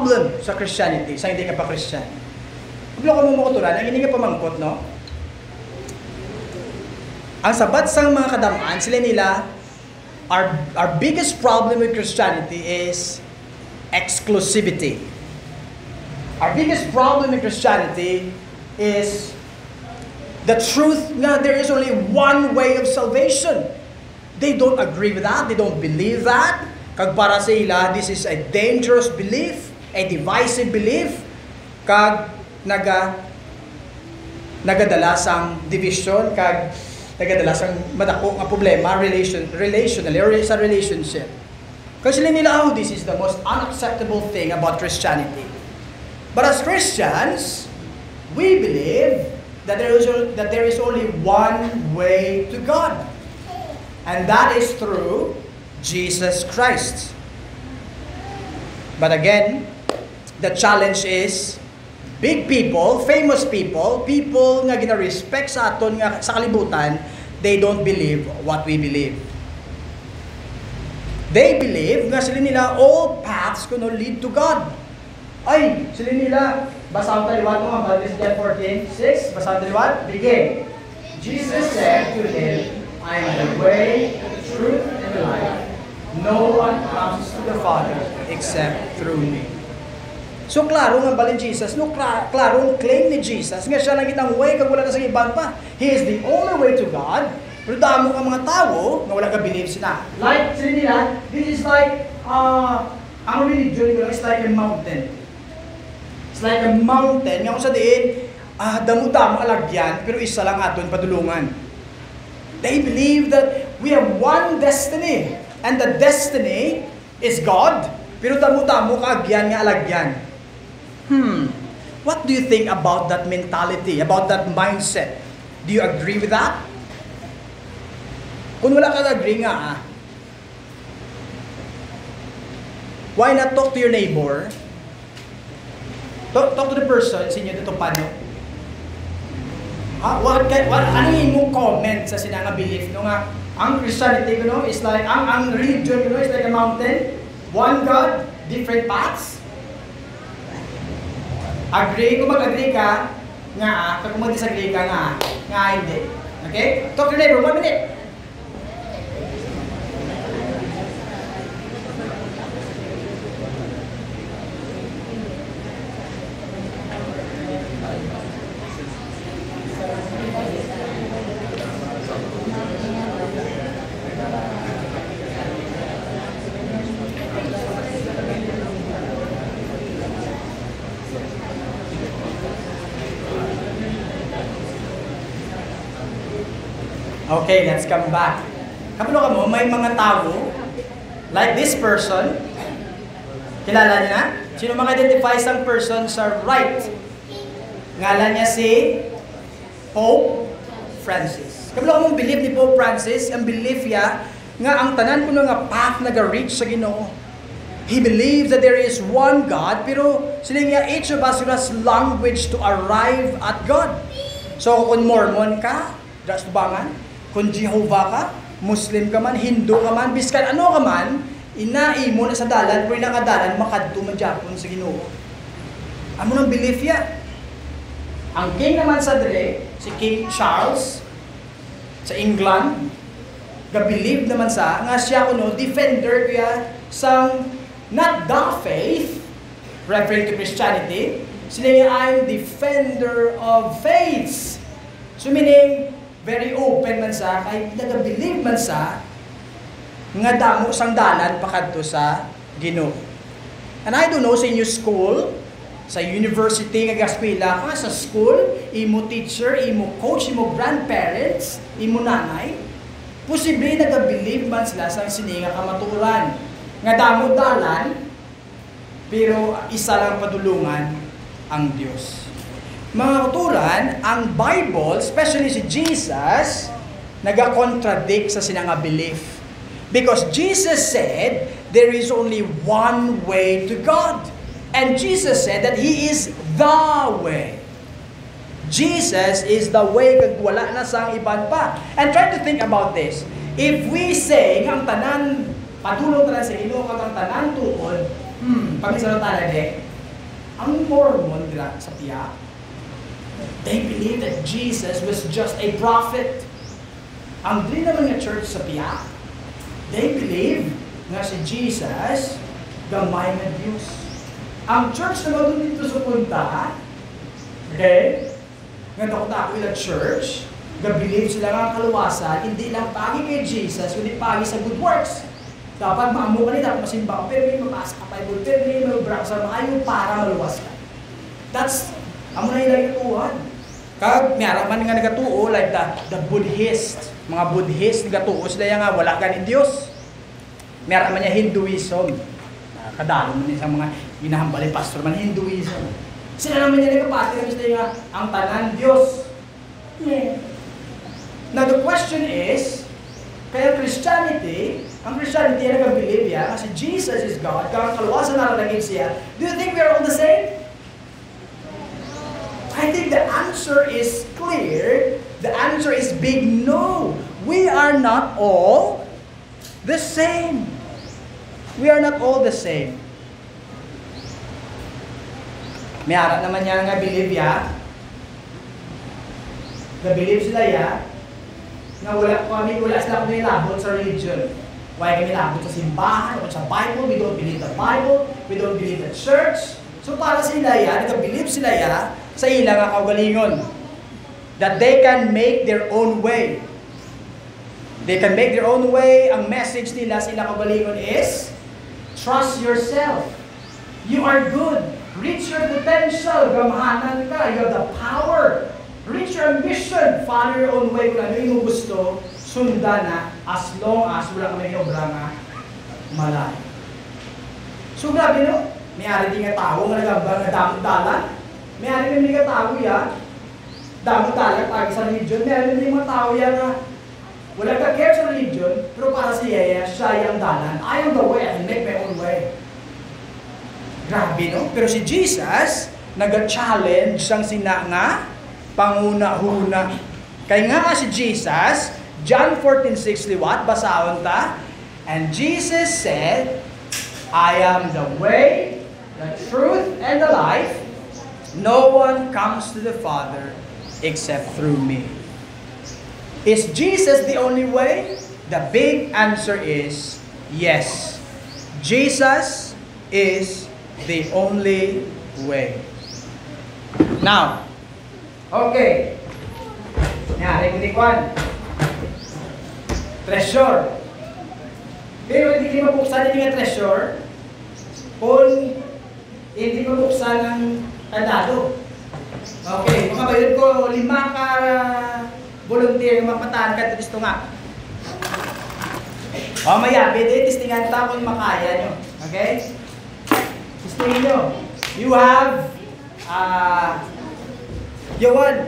problem sa Christianity, sa hindi ka pa Christian. Paglo ka mo kuturan, ang hindi ka pamangkot, no? Ang sabat sa mga kadamaan, sila nila, our biggest problem with Christianity is exclusivity. Our biggest problem in Christianity is the truth nga there is only one way of salvation. They don't agree with that. They don't believe that. Kag para sa ila, this is a dangerous belief, a divisive belief. Kag nagadala sang division, kag nagadala sang madako nga problema relationally or sa relationship. Kasi sila nila, oh, this is the most unacceptable thing about Christianity. But as Christians, we believe that there is only one way to God. And that is through Jesus Christ. But again, the challenge is big people, famous people, people nga gina-respect sa aton nga sa kalibutan, they don't believe what we believe. They believe nga sila nila all paths gonna lead to God. Ay, sila nila, basahan tayo liwat mo, Matthew 14:6, basahan tayo liwat, begin. Jesus said to him, I am the way, the truth, and the life. No one comes to the Father except through me. So, klaro nga balin Jesus, no, klaro claim ni Jesus, nga siya lang itang way, kag wala na sa iban pa. He is the only way to God, pero damo ang mga tao, nga wala ka believe sila. Like, sila nila, this is like, ang religion is like a mountain. It's like a mountain, nga kung sa diin, damo-damo alagyan, pero isa lang aton padulungan. They believe that we have one destiny, and the destiny is God, pero damo-damo kaagyan nga alagyan. What do you think about that mentality, about that mindset? Do you agree with that? Kung wala ka agree nga, why not talk to your neighbor? Talk to the person sa inyo dito paano? Ano yung mong comment sa sinanga belief no nga ang Christianity is like ang religion is like a mountain, one God, different paths. Agree kung mag-agree ka nga, kung mag-disagree ka nga hindi. Okay? Talk to your neighbor, 1 minute. Okay, let's come back. Kapalo ka mo, may mga tao, like this person, kilala niya na? Sino mag-identify sa person sa right? Ngalan niya si Pope Francis. Kapalo ka mong believe ni Pope Francis, ang belief niya, nga ang tanan ko nga path nag-reach sa Ginoo. He believes that there is one God, pero sila nga, each of us has language to arrive at God. So, kung Mormon ka, just bangan, kung Jehovah ka, Muslim ka man, Hindu ka man, biskan ano ka man, inai mo na sa dalan, pero nakadalan, makadto man Japon sa Ginoo. Amo nang belief ya. Ang king naman sa dre, si King Charles, sa England, ga-believe naman sa, nga siya kuno, defender kaya sang, not the faith, referring to Christianity, sila nga, I'm defender of faiths. So meaning, very open man sa, kay nag-believe man sa, nga damo sang dalan pakadto sa Ginoo. And I don't know sa inyo school, sa university nga eskwela ka, sa school, imo teacher, imo coach, imo grandparents, imo nanay, posible nag-believe man sila sa sininga kamaturan. Nga damo dalan, pero isa lang padulungan ang Dios. Mga kuturan, ang Bible, especially si Jesus, nag-contradict sa sinanga belief. Because Jesus said, there is only one way to God. And Jesus said that He is the way. Jesus is the way, kag wala na sang iban pa. And try to think about this. If we say, ang tanan, padulong tanan sa Ginoo, kag ang tanan tuod, pag-isa na talaga Ang Mormon sa tiyak, they believe that Jesus was just a prophet. Ang din naman nga church sa tiyak, they believe na si Jesus, gamay na Diyos. Ang church naman doon dito sa punta, okay, nga ako ila church, believe sila nga kaluwasan, hindi lang pagi kay Jesus, kundi pagi sa good works. Dapat maamu ka nila, masimba ka, pero may mapasa ka pa, pero may mabrak sa maayo para maluwas ka. That's, amo na ilang ituhan. Kag, mayroon man nga nagatuo, like the Buddhist, mga Buddhist, nagatuo sila nga, wala ka ni Diyos. Mayroon man niya Hinduism. Kadalo man niya sa mga ginahambali pastor man, Hinduism. Sila naman niya nagapati na sila nga, ang tanan Diyos. Yeah. Now the question is, kaya Christianity, ang Christianity ay nag-believe yan, kasi Jesus is God, kaya kaluwasan na lang siya. Do you think we are all the same? I think the answer is clear. The answer is big no. We are not all the same. We are not all the same. May arat naman niya nga believe ya. Na-believe sila ya. Na wala sila kung labot sa religion. Why kami labot sa simbahan o sa Bible? We don't believe the Bible. We don't believe the church. So para sila ya, nag-believe sila ya sa ilang kaugalingon. That they can make their own way. They can make their own way. Ang message nila sa ilang kaugalingon is, trust yourself. You are good. Reach your potential. Gamahanan ka. You have the power. Reach your ambition. Follow your own way. Kung ano yung gusto, sundan na as long as wala kami obra nga malay. So grabe no? May ari din nga tao nga nagabang na damot dalan. May ari din nga tao ya. Damot dalan pag sa religion. May ari din mga tao ya nga wala ka care sa religion, pero para sa iya, siya yung dalan. I am the way. I make my own way. Grabe no? Pero si Jesus nag-challenge sang sina nga panguna-huna. Kaya nga si Jesus, John 14:6 liwat, basahon ta. And Jesus said, I am the way, the truth, and the life. No one comes to the Father except through me. Is Jesus the only way? The big answer is yes. Jesus is the only way. Now, okay. Yan, rekunikwan. Treasure. Pero hindi mabuksan yung treasure kung hindi mabuksan ng kandado. Okay, mga bayad ko, 5 ka volunteer yung mapatahan ka dito nga. O maya, pwede testingan ta kung makaya nyo. Okay? Testingin nyo. You have you won.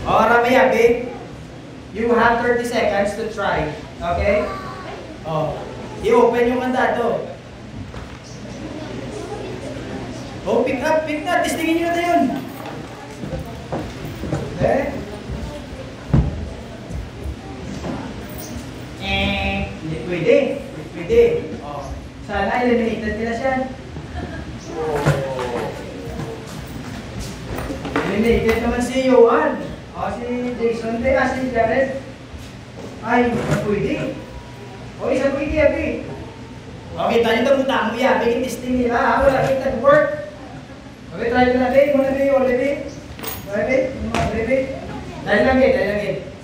O ramaya, babe. You have 30 seconds to try. Okay? O, i-open yung kandado. O, pick up. Testingin nyo na yun. Okay? Hindi pwede. O, sana eliminated nila siya. Eliminated naman si Johan. O, si Jason. Si Jared. Ay, pwede. O, isa pwede, Abi. Okay, tayo ito mo, Abi. Testing nila. Wala kita work. Okay, try ko na, Abi. Muna, Abi. Olive. Dahil lang.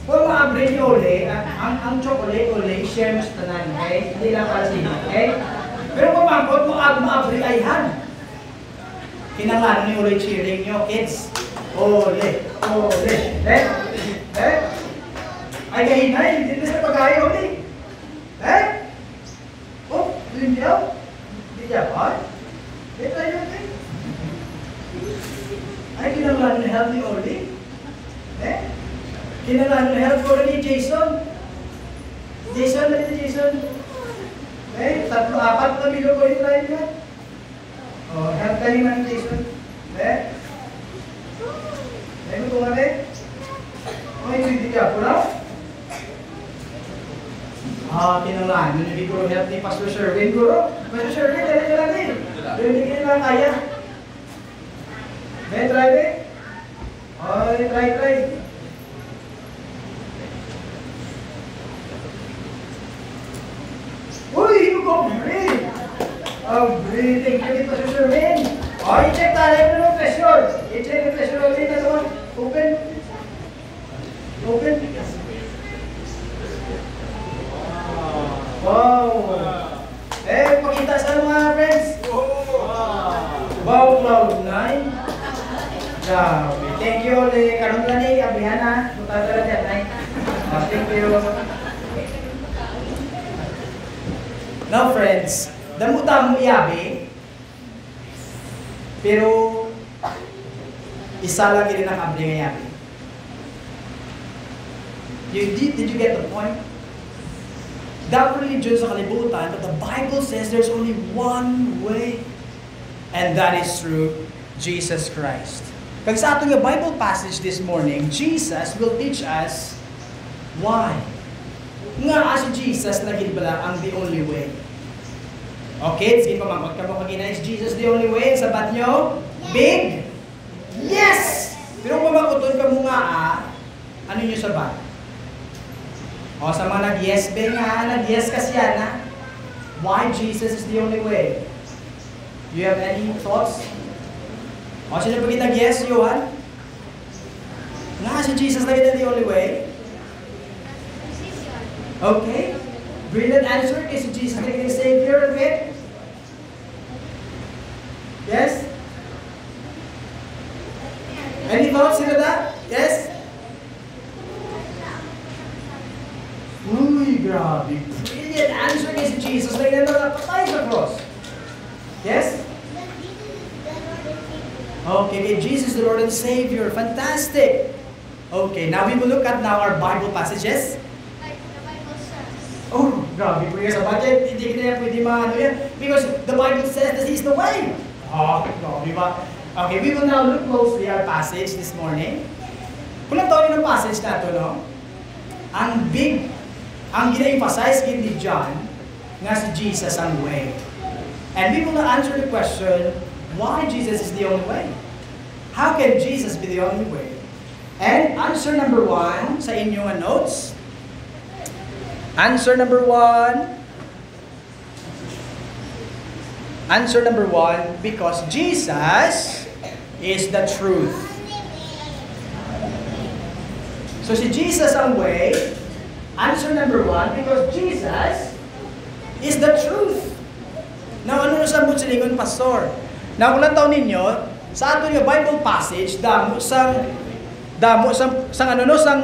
Kung ma-upgrade nyo ulit, ang chocolate ulit, share mo sa tanan, okay? Hindi lang para sa inyo, okay? Pero kung ma-upgrade ay han. Kinangalan nyo ulit cheering nyo, kids. Ole. Ay kahinay, hindi na sa pag-ayaw ulit. Oh, hindi daw. Hindi dapat. Ito yun, ay, kinangalan na healthy ulit. Kinangalan na health ko ni Jason. Jason. 3-4 na bilo ko rin tayo niya. O, health ka naman Jason. Ay mo ito nga o, hindi ka po lang. Kinangalan na health ni Pastor Sherwin, Guru. Pastor Sherwin, dali nyo lang din. Pero hindi ka lang kaya. May try, be? Oh, try. Uy, you go breathe. Oh, breathing. Thank you, Pastor Min. Oh, i-check tayo ng pressure. I-check yung pressure ulit na naman. Open. Wow. Pakita sa mga friends. Wow, cloud 9. Grabe. Thank you, karon lang ni Abriana. Mutadala niya, Nay. Thank you. Now, friends, damuta mo iyabi, pero isa lang rin ang abli ng iyabi. Did you get the point? That religion sa kalibutan, but the Bible says there's only one way, and that is through Jesus Christ. Kag sa atong Bible passage this morning, Jesus will teach us why. Nga si Jesus naging bala ang the only way. Okay, sige pa mamag ka mo kagina, is Jesus the only way? Sabat nyo? Big? Yes! Pero kung makuton ka mo nga, ano nyo sabat? O sa mga nag-yes be nga, nag-yes kasi yan ha? Why Jesus is the only way? Do you have any thoughts? O sino pag nag-yes, Johan? Nga si Jesus na the only way? Okay. Brilliant answer. Is Jesus the Savior? Okay? Yes? Any thoughts into that? Yes? Uy, grabe. Brilliant answer is Jesus na napatay sa cross. Yes? Okay, Jesus the Lord and Savior. Fantastic. Okay, now we will look at now our Bible passages. Oh, grabe po yung sa budget. Hindi ka na pwede maano yan. Because the Bible says that He's the way. Oh, grabe ba? Okay, we will now look closely at our passage this morning. Kung nagtawin ng passage na ito, no? Ang gina-emphasize ni John nga si Jesus ang way. And we will now answer the question, why Jesus is the only way? How can Jesus be the only way? And answer number 1 sa inyong notes. Answer number 1. Answer number 1, because Jesus is the truth. So si Jesus ang way. Answer number 1, because Jesus is the truth. Now, ano sa Mutsilingon, Pastor? Now, kung taon ninyo, sa ato yung Bible passage, damo sang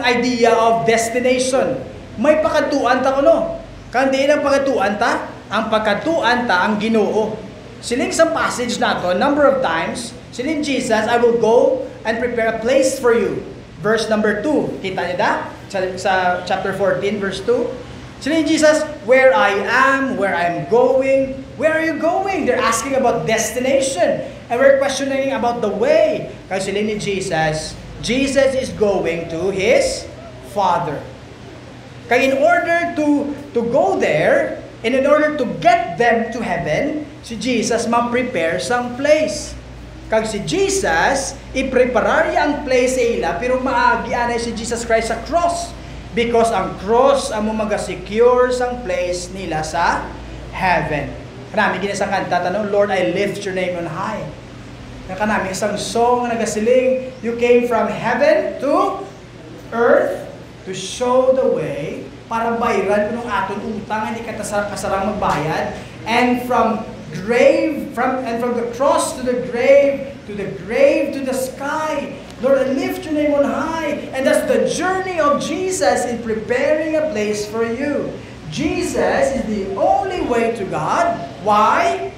idea of destination. May pakatuan ta kuno. Kandi ang pakatuan ta, ang ang Ginoo. Siling sa passage nato, number of times, siling Jesus, I will go and prepare a place for you. Verse number 2. Kita niyo da? Sa chapter 14, verse 2. Siling Jesus, where I am, where I'm going. Where are you going? They're asking about destination. And we're questioning about the way. Kasi siling ni Jesus, Jesus is going to His Father. Kaya in order to go there, and in order to get them to heaven, si Jesus ma-prepare sang place. Kag si Jesus, i-preparar ang place sa ila, pero maagi anay si Jesus Christ sa cross. Because ang cross ang maga-secure sang place nila sa heaven. Kanami ginasang kanta, tanong, Lord, I lift your name on high. Kanami isang song na nagasiling, you came from heaven to earth, to show the way para bayaran ko ng aton utang hindi kasarang magbayad, and from the cross to the grave to the sky. Lord, I lift your name on high. And that's the journey of Jesus in preparing a place for you. Jesus is the only way to God. Why?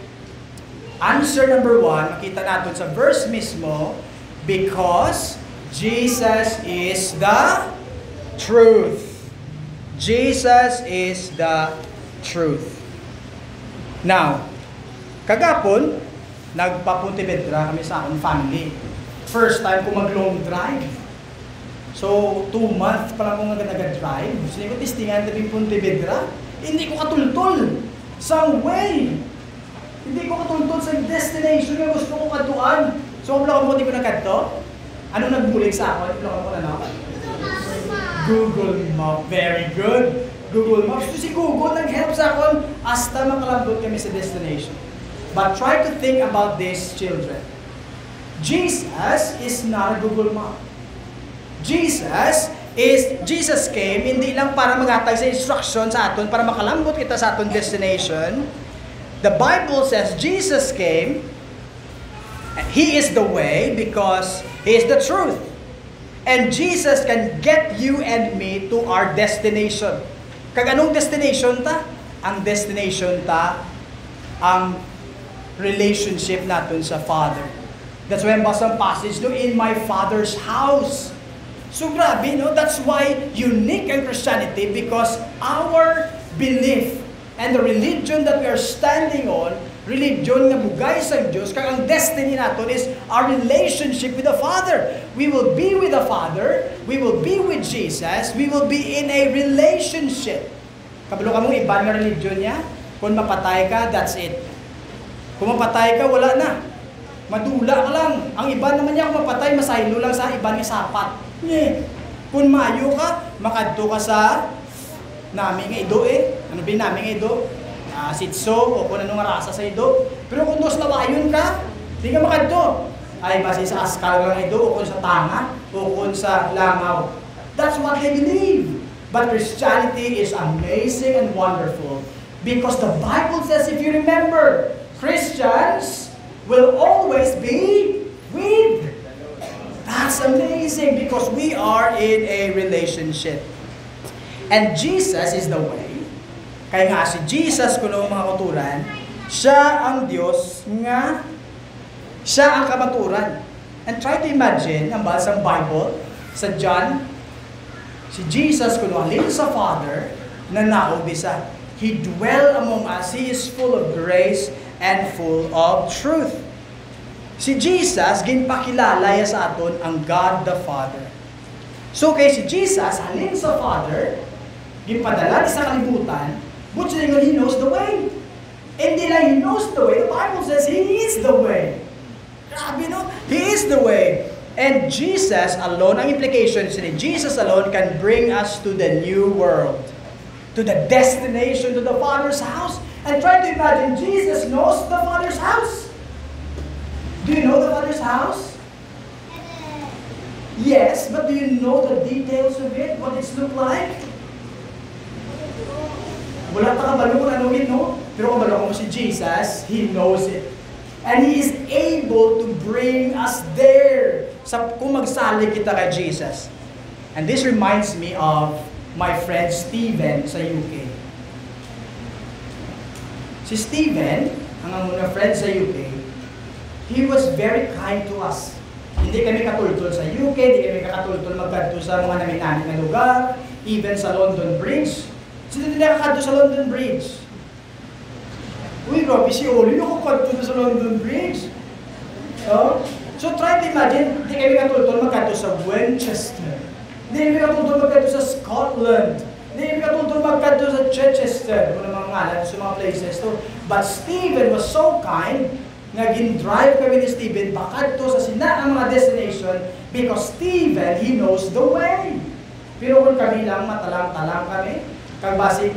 Answer number 1, makita natin sa verse mismo, because Jesus is the truth. Jesus is the truth. Now, kagapon, nagpa-Pontevedra kami sa akong family. First time ko mag-long drive. So, 2 months pa lang akong nag-drive. So, hindi ko testingan tabi Pontevedra. Hindi ko katultol. Some way. Hindi ko katultol sa destination nga gusto ko katuan. So, kung mo, di ko nagkanto? Anong nagbulig sa ako? Di ko na Google Map. Very good. Google Maps. So, si Google nag-help sa akin hasta makalambot kami sa destination. But try to think about this, children. Jesus is not a Google Map. Jesus came hindi lang para maghatag sa instruction sa aton para makalambot kita sa aton destination. The Bible says Jesus came, He is the way because He is the truth. And Jesus can get you and me to our destination. Kag anong destination ta? Ang destination ta, ang relationship natin sa Father. That's why ang basang passage no, in my Father's house. So grabe, no? That's why unique ang Christianity because our belief and the religion that we are standing on, religion na bugay sa Diyos, kaya ang destiny natin is our relationship with the Father. We will be with the Father, we will be with Jesus, we will be in a relationship. Kabalo ka mong iba nga religion niya, kung mapatay ka, that's it. Kung mapatay ka, wala na. Madula ka lang. Ang iba naman niya, kung mapatay, masaylo lang sa iba ni sapat. Kung mayo ka, makadto ka sa naming ido Ano ba naming ido? Sitso o kung anong rasa sa ido. Pero kung dos lawayon ka, di ka makadto. Ay base sa askal lang ido o kung sa tanga o kung sa langaw. That's what they believe. But Christianity is amazing and wonderful because the Bible says, if you remember, Christians will always be with. That's amazing because we are in a relationship. And Jesus is the way. Kaya nga si Jesus, kung mga katuran, siya ang Diyos nga, siya ang kamaturan. And try to imagine, ang basang Bible, sa John, si Jesus, kung halin sa Father, na naubisa. He dwell among us. He is full of grace and full of truth. Si Jesus, ginpakilala sa aton ang God the Father. So kay si Jesus, halin sa Father, ginpadala sa kalibutan, but siya nga, He knows the way. And then He knows the way. The Bible says He is the way. Grabe, no? He is the way. And Jesus alone, ang implication is that Jesus alone can bring us to the new world, to the destination, to the Father's house. And try to imagine, Jesus knows the Father's house. Do you know the Father's house? Yes, but do you know the details of it? What it looks like? Wala pa kabalo kung ano yun, no? Pero kabalo kung si Jesus, He knows it. And He is able to bring us there. Kung magsalig kita kay Jesus. And this reminds me of my friend Steven sa UK. Si Steven, ang mga friend sa UK, he was very kind to us. Hindi kami katultol sa UK, hindi kami katultol magkadto sa mga namin-namin na lugar, even sa London Bridge. Sino hindi nakakadto sa London Bridge? Uy, grabe si Oli, nakakadto sa London Bridge. So try to imagine, hindi kami katultol magkadto sa Winchester. Hindi kami katultol magkadto sa Scotland. Hindi kami katultol magkadto sa Chichester. Kung mga ngalan sa mga places to. But Stephen was so kind, naging-drive kami ni Stephen bakit to sa ang mga destination because Stephen, he knows the way. Pero kung kami lang, matalang-talang kami, kag basig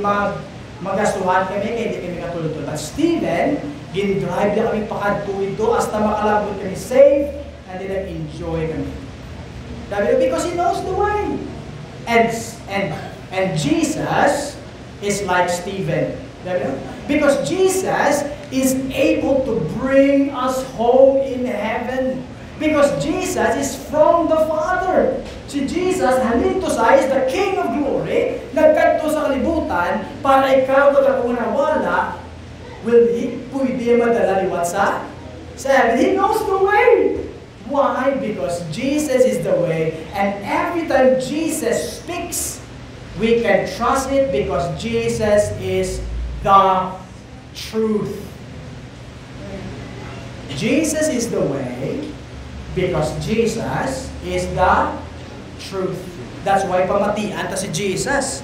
magastuhan kami, kaya hindi kami katulutol. But Stephen, gin-drive niya kami pakadto ito hasta makalabot kami safe and then enjoy kami. Because he knows the way. And Jesus is like Stephen. Because Jesus is able to bring us home in heaven. Because Jesus is from the Father. Si Jesus, halin to sa is the King of Glory, nagkadto sa kalibutan, para ikaw kung nawala, pwede madala liwat sa heaven. He knows the way. Why? Because Jesus is the way. And every time Jesus speaks, we can trust it because Jesus is the truth. Jesus is the way because Jesus is the truth. That's why pamatian ta si Jesus.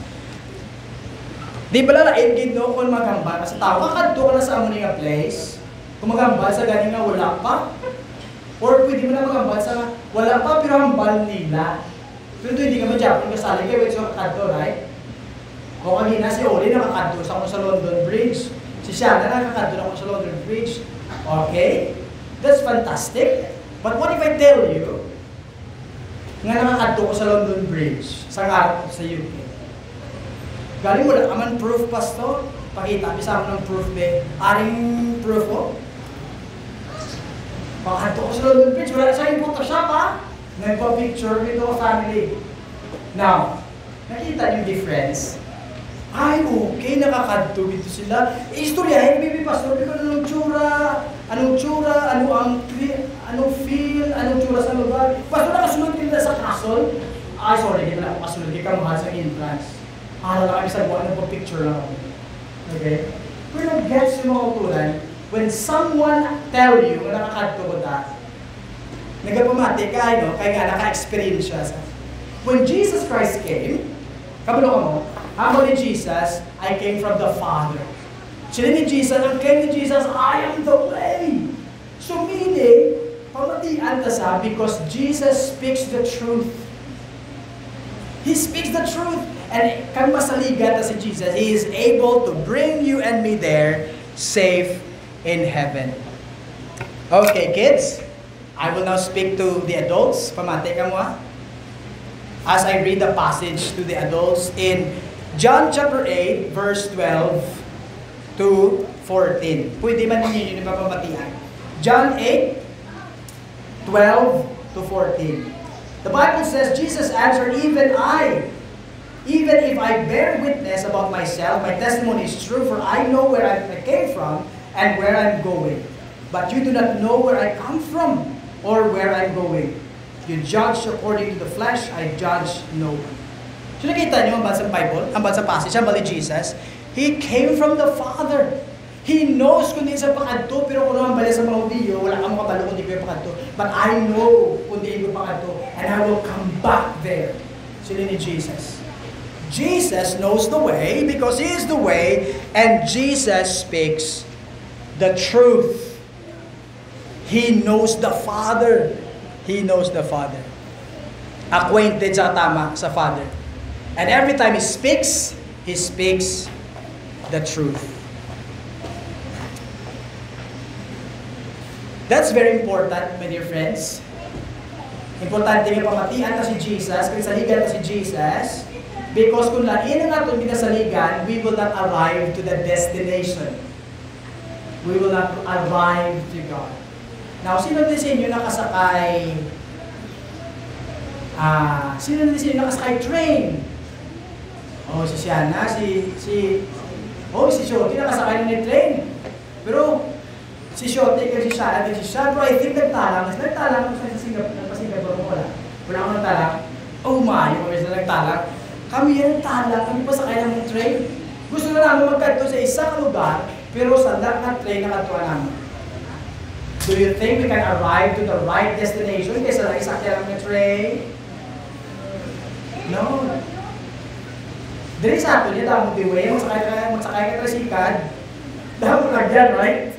Di ba lalain gid no kung maghambal sa tao kakadto ka na sa amo nga place Kung magambal sa ganing nga wala pa, or pwede mo na magambal sa wala pa pero hambal nila. Pero hindi ka ma-Japan kasali kayo sa kakadto, right? O kanina si Oli nakakadto sa London Bridge. Si Shana nakakadto na sa London Bridge. Okay? That's fantastic. But what if I tell you nga nakakadto ko sa London Bridge sa ngarap sa UK? Galing mo na aman proof, pastor? Pakita, bisa mo ng proof, be. Aring proof ko? Pakadto ko sa London Bridge, wala sa yung Photoshop, ha? Nagpa-picture with our family. Now, nakita yung difference? Ay, okay, nakakadto dito sila. Istoryahin, baby pastor, because anong tsura, anong feel, anong tsura sa lugar. Pastor, nakasunod nila sa castle. Ay, sorry, hindi na ako kasunod. Hindi ka mahal sa entrance. Alam na kami sa buwan, nagpa-picture lang ako. Okay? Pero gets yung mga utulan, when someone tell you, na nakakadto ko ta, nagapamati ka, kaya nga naka-experience siya. When Jesus Christ came, kabalo ka mo, habang ni Jesus, I came from the Father. Sila ni Jesus, ang claim ni Jesus, I am the way. So meaning, pamatian ta sa, because Jesus speaks the truth. He speaks the truth. And kung masaligan ta si Jesus, He is able to bring you and me there, safe in heaven. Okay, kids, I will now speak to the adults. Pamati ka mo, ha? As I read the passage to the adults in John chapter 8, verse 12 to 14. Pwede man ninyo yung papamatian. John 8, 12 to 14. The Bible says, Jesus answered, even if I bear witness about myself, my testimony is true, for I know where I came from and where I'm going. But you do not know where I come from or where I'm going. You judge according to the flesh, I judge no one. So nakita niyo ang bansang Bible, ang bansang passage, ang bali Jesus, He came from the Father. He knows kung di sa pakadto, pero kung naman bali sa mga Hudiyo, wala kang makabalo kung di ko yung pakadto. But I know kung di ko pakadto, and I will come back there. Sila ni Jesus. Jesus knows the way because He is the way, and Jesus speaks the truth. He knows the Father. He knows the Father. Acquainted sa tama sa Father. And every time He speaks the truth. That's very important, my dear friends. Importante nga pamatian na si Jesus, kung saligan na si Jesus, because kung lain nga itong pinasaligan, we will not arrive to the destination. We will not arrive to God. Now, sino din sa inyo nakasakay train? Si Siana, si Shoti nakasakay ng train. Pero si Shoti kasi si Siana, pero I think nagtalang sa Singapore mo wala. Wala akong nagtalang. Mayo kami sila nagtalang. Kami yan nagtalang, kami pa sakay ng train. Gusto na namin magkadto sa isang lugar, pero sa lahat ng train nakatuwa namin. Do you think we can arrive to the right destination kaysa lang isakya lang ng train? No. Dili sa ato niya, dahil mag-iway, magsakay ka trasikad, dahil mo lagyan, right?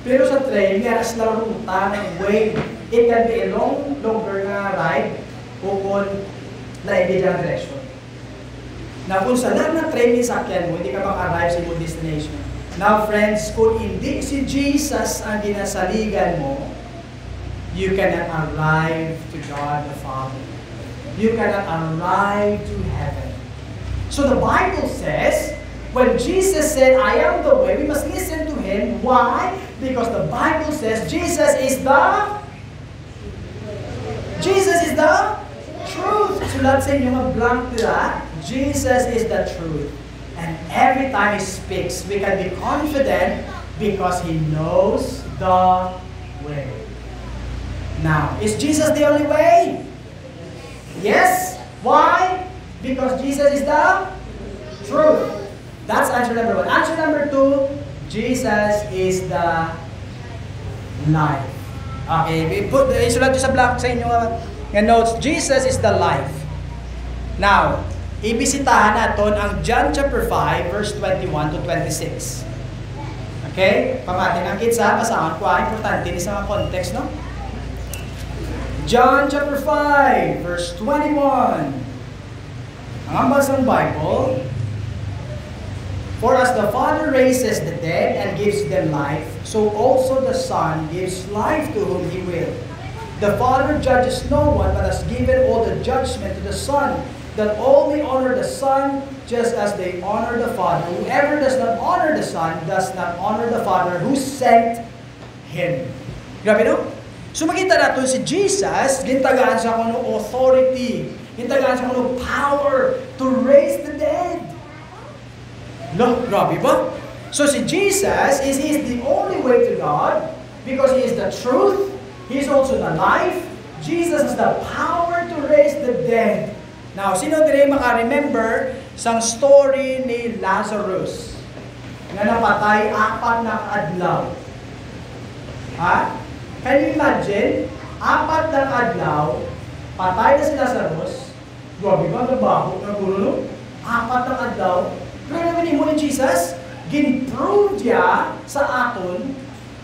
Pero sa train, nga as na ruta ng way, it can be a longer na ride kung na-edit ang direction. Na kung sa lahat ng train isakyan mo, hindi ka maka-arrive sa iyong destination. Now friends, kung hindi si Jesus ang ginasaligan mo, you cannot arrive to God the Father. You cannot arrive to heaven. So the Bible says, when Jesus said, I am the way, we must listen to Him. Why? Because the Bible says Jesus is the truth. Sulat sa inyo mga blank nila, Jesus is the truth. And every time He speaks, we can be confident because He knows the way. Now, is Jesus the only way? Yes. Why? Because Jesus is the truth. That's answer number one. Answer number two, Jesus is the life. Okay, isulat nyo sa blank sa inyo nga notes. Jesus is the life. Now, ibisitahan natin ang John chapter 5, verse 21 to 26. Okay? Pamati ng kids ha, basahan ko ha. Importante ni sa mga context, no? John chapter 5, verse 21. Ang ambas ng Bible, for as the Father raises the dead and gives them life, so also the Son gives life to whom He will. The Father judges no one, but has given all the judgment to the Son, that all may honor the Son, just as they honor the Father. Whoever does not honor the Son, does not honor the Father who sent Him. Grabe, no? So makita natin si Jesus, gintagaan siya kung authority, gintagaan siya kung power to raise the dead. No, grabe ba? So si Jesus He is the only way to God, because He is the truth, He is also the life. Jesus has the power to raise the dead. Now, sino dire maka-remember sang story ni Lazarus nga napatay 4 na adlaw? Ha? Can you imagine? 4 na adlaw, patay na si Lazarus. Grabe ba? Nabaho na gulo, no? 4 na adlaw. Pero naman mo ni Jesus, ginprove niya sa aton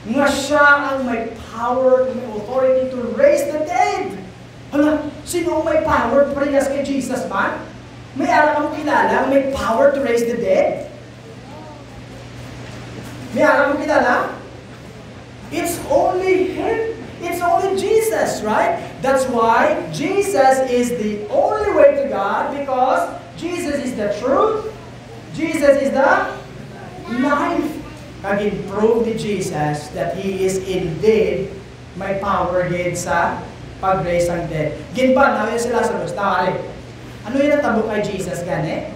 nga siya ang may power, may authority to raise the dead. Hala, sino may power parehas kay Jesus man? May alam kang kilala, may power to raise the dead? May alam kang kilala? It's only Him. It's only Jesus, right? That's why Jesus is the only way to God, because Jesus is the truth. Jesus is the life. Kag-improve ni Jesus that He is indeed may power din sa pag-raise ang dead. Ginban, na yun si Lazarus. Nakali. Ano yun ang tabok kay Jesus gani?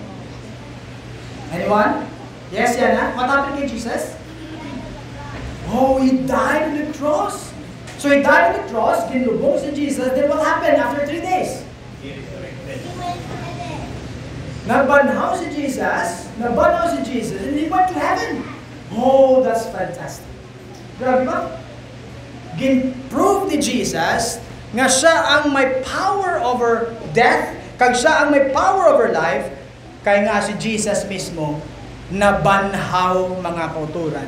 Anyone? Yes, yan ha? What happened kay Jesus? Oh, He died on the cross. So He died on the cross, ginlubong si Jesus, then what happened after 3 days? Nabanhaw si Jesus, and He went to heaven. Oh, that's fantastic. Grabe ba? Ginprove ni Jesus nga siya ang may power over death, kag siya ang may power over life, kay nga si Jesus mismo nabanhaw mga kauturan.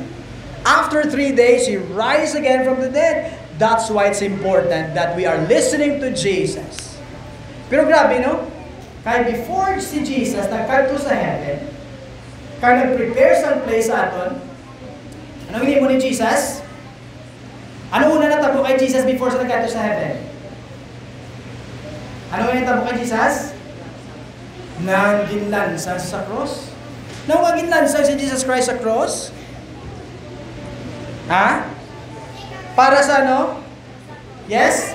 After 3 days, He rise again from the dead. That's why it's important that we are listening to Jesus. Pero grabe, no? Kaya before si Jesus nagkanto sa heaven, kaya nag-prepare sa place sa aton, anong hindi mo ni Jesus? Ano una natabo kay Jesus before sa nagkanto sa heaven? Ano una natabo kay Jesus? Nang ginlansang sa cross. Nang ginlansang si Jesus Christ sa cross? Ha? Para sa ano? Yes?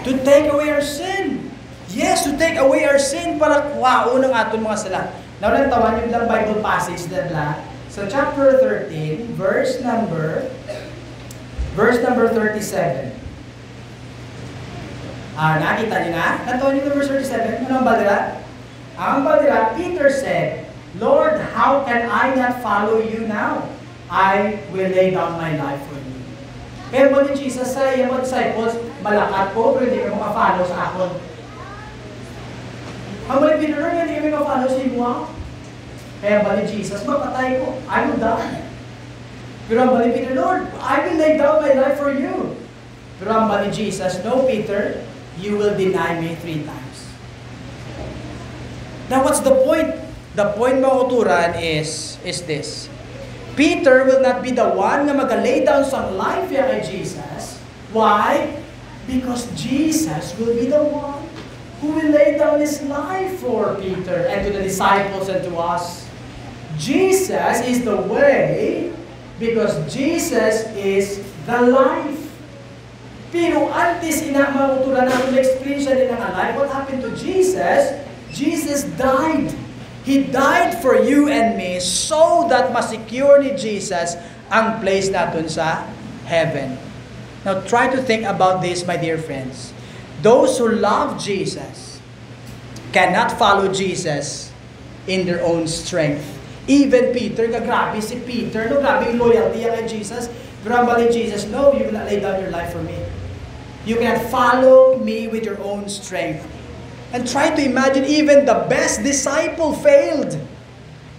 To take away our sin. Yes, to take away our sin para kuhaon ang aton mga sala. Now, natawan yung lang Bible passage na sa chapter 13, verse number 37. Nakita niyo na? Natawan niyo verse 37. Ano ang balira? Ang balira, Peter said, Lord, how can I not follow you now? I will lay down my life for you. Kaya mo ni Jesus sa iyong mga disciples, malakat po, pero hindi ka makafollow sa akon. Ang mga Peter, hindi ka makafollow sa imo. Kaya ba ni Jesus, mapatay ko, I will die. Pero ang ba ni Peter, Lord, I will lay down my life for you. Pero ang ba ni Jesus, no Peter, you will deny me 3 times. Now what's the point? The point mga uturan is this. Peter will not be the one na mag-lay down sa life niya kay Jesus. Why? Because Jesus will be the one who will lay down His life for Peter and to the disciples and to us. Jesus is the way because Jesus is the life. Pero antes inamauturan natin na-experience siya din ng life, what happened to Jesus? Jesus died. He died for you and me so that ma-secure ni Jesus ang place natin sa heaven. Now try to think about this, my dear friends. Those who love Jesus cannot follow Jesus in their own strength. Even Peter, grabe si Peter, no, grabe yung loyalty kay Jesus. Grabe ni Jesus, no, you will not lay down your life for me. You cannot follow me with your own strength. And try to imagine, even the best disciple failed.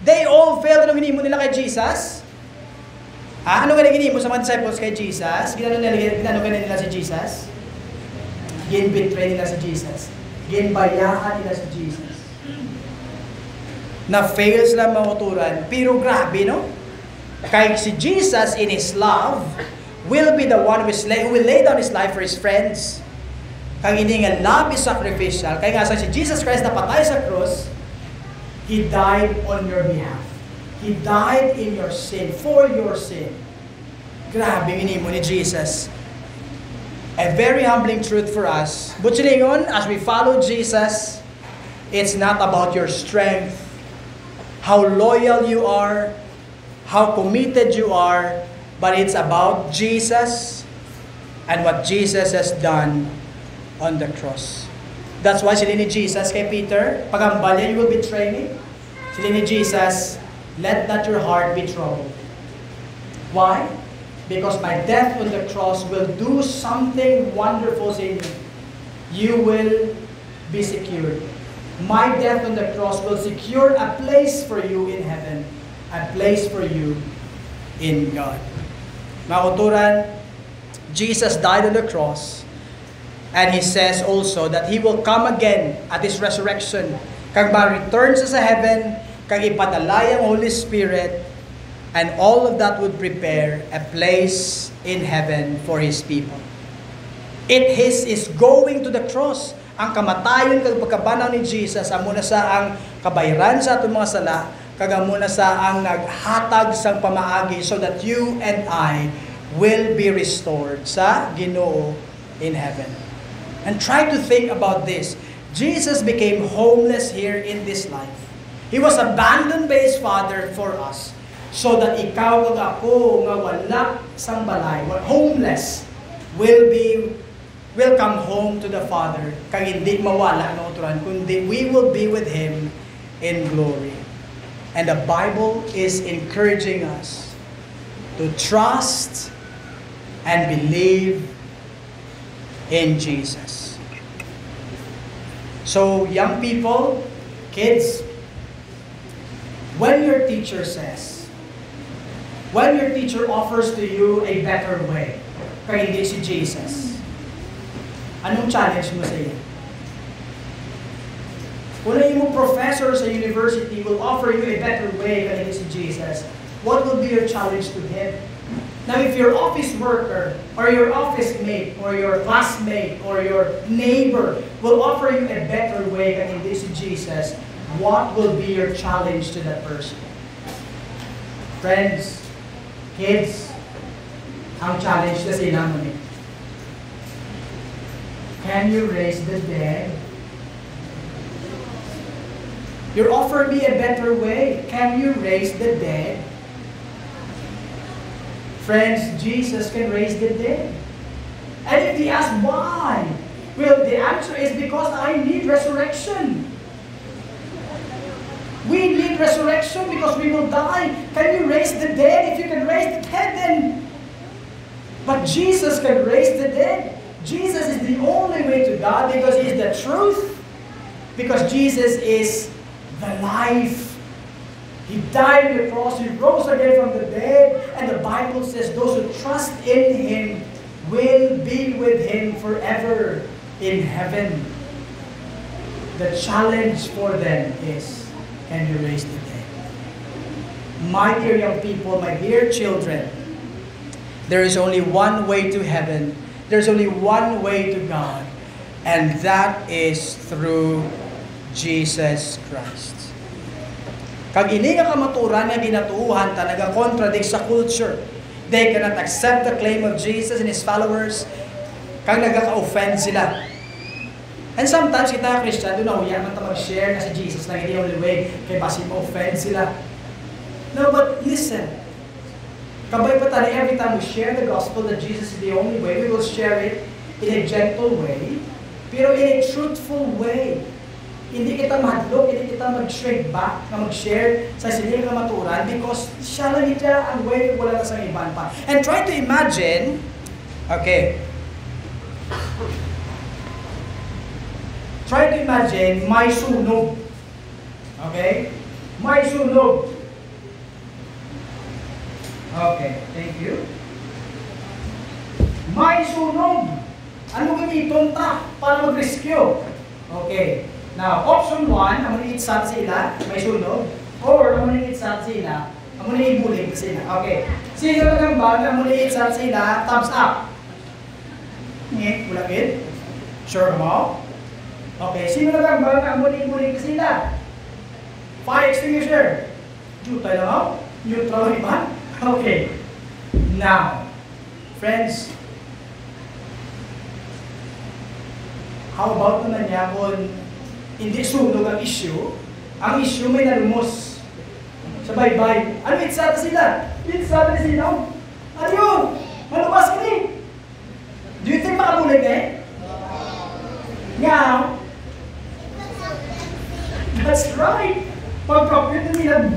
They all failed. Anong hinimo nila kay Jesus? Ano ka naging mo sa mga disciples kay Jesus? Ginano nila si Jesus? Gin-betray nila si Jesus. Ginbayaan nila si Jesus. Na-fail sila mauturan. Pero grabe, no? Kaya si Jesus in His love will be the one who will lay down His life for His friends. Kaya hindi nga love is sacrificial. Kaya nga sa si Jesus Christ na patay sa cross, He died on your behalf. He died in your sin, for your sin. Grabe, minimo ni Jesus. A very humbling truth for us. But silingon, as we follow Jesus, it's not about your strength, how loyal you are, how committed you are, but it's about Jesus and what Jesus has done on the cross. That's why sila ni Jesus kay Peter, pagambal niya, you will betray me. Sila ni Jesus, let not your heart be troubled. Why? Because my death on the cross will do something wonderful in you. You will be secured. My death on the cross will secure a place for you in heaven, a place for you in God. Mga kuturan, Jesus died on the cross, and He says also that He will come again at His resurrection. Kag ma-return sa heaven, kag ipadalay ang Holy Spirit, and all of that would prepare a place in heaven for His people. His is going to the cross. Ang kamatayon kag pagkabanaw ni Jesus amo na sa ang kabayran sa atong mga sala, kag amo na sa ang naghatag sang pamaagi so that you and I will be restored sa Ginoo in heaven. And try to think about this. Jesus became homeless here in this life. He was abandoned by His Father for us. So that ikaw kag ako nga wala sang balay, homeless, will come home to the Father. Kag hindi mawala no uturan, kundi we will be with Him in glory. And the Bible is encouraging us to trust and believe in Jesus. So young people, kids, when your teacher offers to you a better way, kaya hindi si Jesus, anong challenge mo sa iyo? Kung yung professor sa university will offer you a better way, kaya hindi si Jesus, what will be your challenge to him? Now, if your office worker, or your office mate, or your classmate, or your neighbor will offer you a better way, kaya hindi si Jesus, what will be your challenge to that person? Friends, kids, ang challenge na sila mo ni, can you raise the dead? You're offering me a better way. Can you raise the dead? Friends, Jesus can raise the dead. And if they ask why, well, the answer is because I need resurrection. We need resurrection because we will die. Can you raise the dead? If you can raise the dead, then... But Jesus can raise the dead. Jesus is the only way to God because He is the truth. Because Jesus is the life. He died on the cross. He rose again from the dead. And the Bible says those who trust in Him will be with Him forever in heaven. The challenge for them is, can you raise the dead? My dear young people, my dear children, there is only one way to heaven. There's only one way to God. And that is through Jesus Christ. Kag ini nga kamaturan nga ginatuuhan talaga contradict sa culture. They cannot accept the claim of Jesus and His followers. Kag nagaka-offend sila. And sometimes kita Christian, doon na huya man ta mag-share na si Jesus na hindi only way, kaya basi ma-offend sila. No, but listen. Kabay pa tayo, every time we share the gospel that Jesus is the only way, we will share it in a gentle way, pero in a truthful way. Hindi kita mahadlok, hindi kita mag-shrink back na mag-share sa siling kamaturan because siya lang ita ang way, wala na sa iban pa. And try to imagine, okay, try to imagine may sunog. Okay? May sunog. Okay, thank you. May sunog. Ano gamiton ta para mag-rescue? Okay. Now, option 1, ang maliit sa sila, may sunog. Or, ang maliit sa sila, ang maliit buling sila. Okay. Sino lang ba ang maliit sa sila, thumbs up? Ngit, ulagin. Sure mo? Okay. Sino lang ba ang maliit buling sila? Fire extinguisher. Jutay lang ako. Neutral iba? Okay. Now, friends, how about naman niya kung hindi sunog ang issue may nalumos sa baybay. Ano itsata sila? Itsata sila. Ano yun? Malubas ka ni. Do you think makabulig eh? Now, that's right. Pag-compute nila,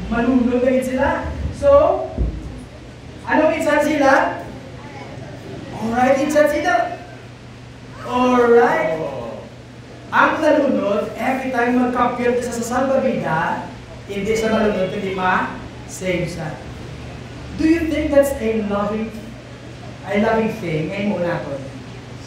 malulog na sila. So, anong itsata sila? Alright, itsata sila. Alright. Ang nalunod, every time mag-compute sa salbabida, hindi sa malunod, hindi ma-save sa. Do you think that's a loving thing? Ngayon muna ko.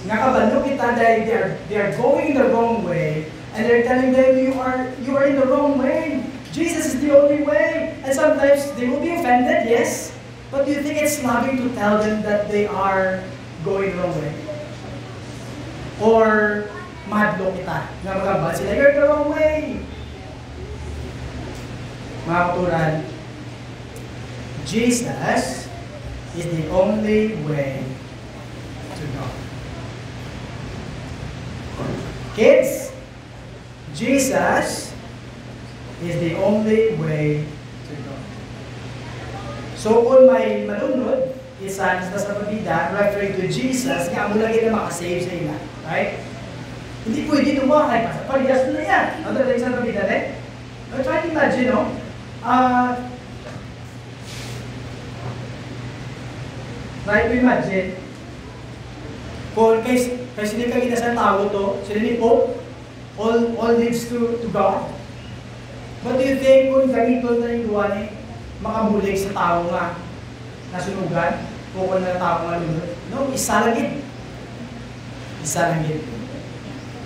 Nakabalo kita dahil they are going the wrong way, and they're telling them you are in the wrong way. Jesus is the only way. And sometimes they will be offended, yes. But do you think it's loving to tell them that they are going the wrong way? Or madlo kita na magabal sila, you're the wrong way. Mga kuturan, Jesus is the only way to God. Kids, Jesus is the only way to God. So kung may malunod, isa sa pabida, referring to Jesus, nga mo lagi na makasave sa ila. Right? Hindi pwede tumakay pa. Paligas na yan. Ano talaga isang pabida rin? Try to imagine, no? Try to imagine kung kasi hindi ka kita sa tao to, sila ni Pope, all leads to God. But do you think kung ganito na yung duwa ni makabulig sa tao nga nasunugan, kung na tao nga lunod? No, isa lang yun. Isa lang yun.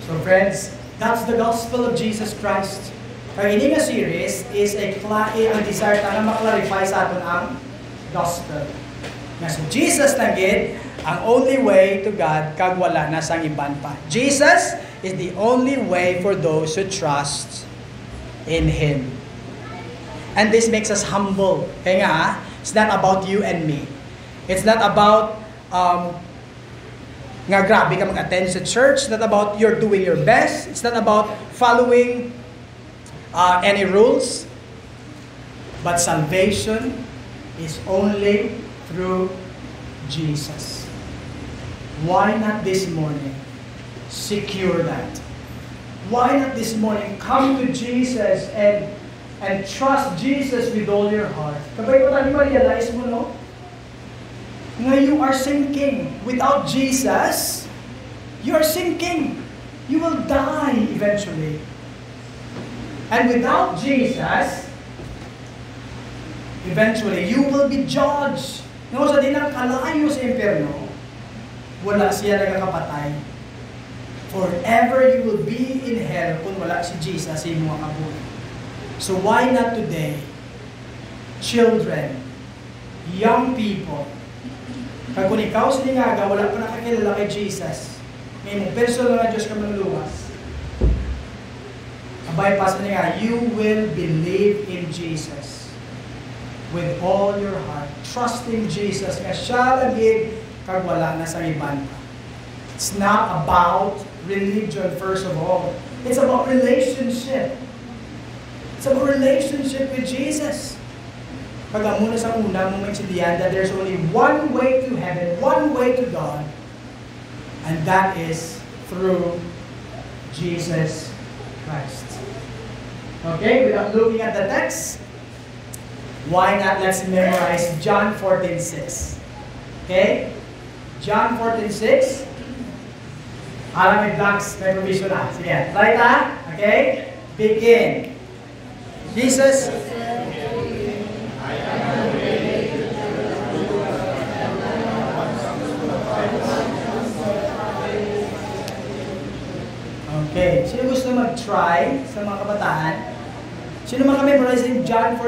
So friends, that's the gospel of Jesus Christ. Ang ini nga series is ang desire na maklarify sa aton ang gospel. Nga so Jesus na gid ang only way to God kag wala na sang iban pa. Jesus is the only way for those who trust in Him. And this makes us humble. Kaya nga, it's not about you and me. It's not about nga grabe ka mag-attend sa church. It's not about you're doing your best. It's not about following any rules. But salvation is only through Jesus. Why not this morning secure that? Why not this morning come to Jesus and trust Jesus with all your heart? Kapag ko tayo ma-realize mo, no? Nga you are sinking. Without Jesus, you are sinking. You will die eventually. And without Jesus, eventually, you will be judged. No, sa dinang kalayo sa impyerno, wala siya nagkakapatay. Forever you will be in hell kung wala si Jesus sa imong kabuhi. So why not today, children, young people, kag kung ikaw sa dingaga, wala pa nakakilala kay Jesus, may mong personal na Diyos ka manluwas, abay pa sa dingaga, you will believe in Jesus with all your heart, trusting Jesus, nga siya lagi kag wala na sa iban pa. It's not about religion first of all. It's about relationship. It's about relationship with Jesus. Pag muna sa una mo maintindihan that there's only one way to heaven, one way to God, and that is through Jesus Christ. Okay, without looking at the text, why not let's memorize John 14:6. Okay? John 14:6. Alam may blanks, may provision na. Sige, try ta. Okay? Begin. Jesus. I am Sino gusto mag-try sa mga kabataan? Sino mga memorize in John 14:16?